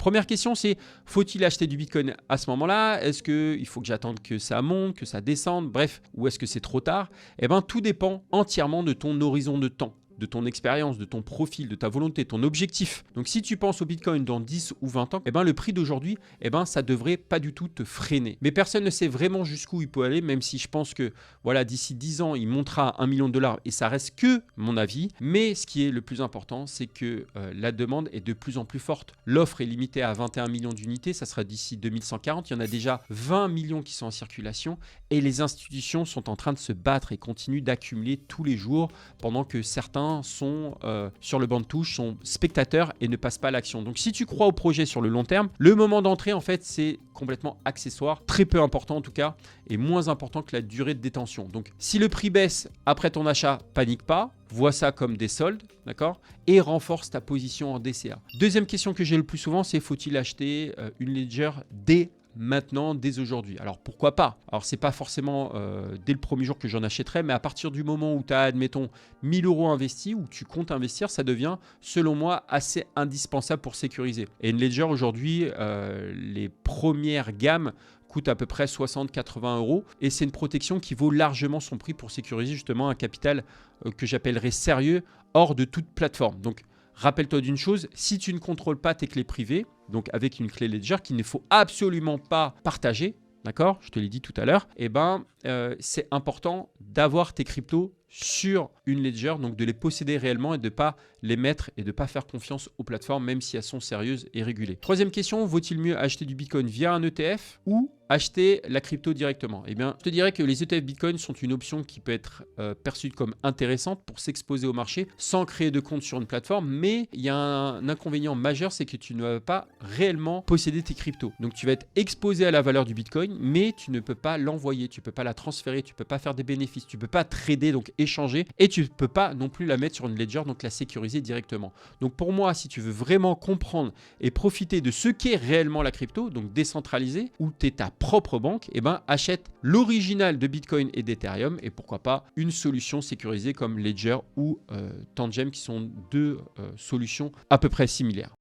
première question, c'est faut-il acheter du Bitcoin à ce moment-là? Est-ce qu'il faut que j'attende que ça monte, que ça descende, bref, ou est-ce que c'est trop tard? Eh bien, tout dépend entièrement de ton horizon de temps, de ton expérience, de ton profil, de ta volonté, ton objectif. Donc si tu penses au Bitcoin dans 10 ou 20 ans, eh ben, le prix d'aujourd'hui, eh ben, ça devrait pas du tout te freiner. Mais personne ne sait vraiment jusqu'où il peut aller, même si je pense que voilà, d'ici 10 ans, il montera à 1 million de dollars et ça reste que mon avis. Mais ce qui est le plus important, c'est que la demande est de plus en plus forte. L'offre est limitée à 21 millions d'unités, ça sera d'ici 2140. Il y en a déjà 20 millions qui sont en circulation et les institutions sont en train de se battre et continuent d'accumuler tous les jours pendant que certains sont sur le banc de touche, sont spectateurs et ne passent pas à l'action. Donc si tu crois au projet sur le long terme, le moment d'entrée en fait c'est complètement accessoire, très peu important en tout cas, et moins important que la durée de détention. Donc si le prix baisse après ton achat, panique pas, vois ça comme des soldes, d'accord, et renforce ta position en DCA. Deuxième question que j'ai le plus souvent, c'est faut-il acheter une Ledger dès maintenant, dès aujourd'hui? Alors pourquoi pas? Alors c'est pas forcément dès le premier jour que j'en achèterai, mais à partir du moment où tu as, admettons, 1000 € investis ou tu comptes investir, ça devient, selon moi, assez indispensable pour sécuriser. Et une Ledger aujourd'hui, les premières gammes coûte à peu près 60-80 € et c'est une protection qui vaut largement son prix pour sécuriser justement un capital que j'appellerais sérieux hors de toute plateforme. Donc rappelle-toi d'une chose, si tu ne contrôles pas tes clés privées, donc avec une clé Ledger qu'il ne faut absolument pas partager, d'accord, je te l'ai dit tout à l'heure, eh ben, c'est important d'avoir tes cryptos sur une Ledger, donc de les posséder réellement et de ne pas les mettre et de ne pas faire confiance aux plateformes, même si elles sont sérieuses et régulées. Troisième question, vaut-il mieux acheter du Bitcoin via un ETF ou acheter la crypto directement? Eh bien, je te dirais que les ETF Bitcoin sont une option qui peut être perçue comme intéressante pour s'exposer au marché sans créer de compte sur une plateforme, mais il y a un inconvénient majeur, c'est que tu ne vas pas réellement posséder tes cryptos. Donc, tu vas être exposé à la valeur du Bitcoin, mais tu ne peux pas l'envoyer, tu ne peux pas la transférer, tu ne peux pas faire des bénéfices, tu ne peux pas trader, donc échanger, et tu ne peux pas non plus la mettre sur une Ledger, donc la sécuriser directement. Donc, pour moi, si tu veux vraiment comprendre et profiter de ce qu'est réellement la crypto, donc décentralisé, où tu es ta propre banque, eh ben, achète l'original de Bitcoin et d'Ethereum et pourquoi pas une solution sécurisée comme Ledger ou Tangem qui sont deux solutions à peu près similaires.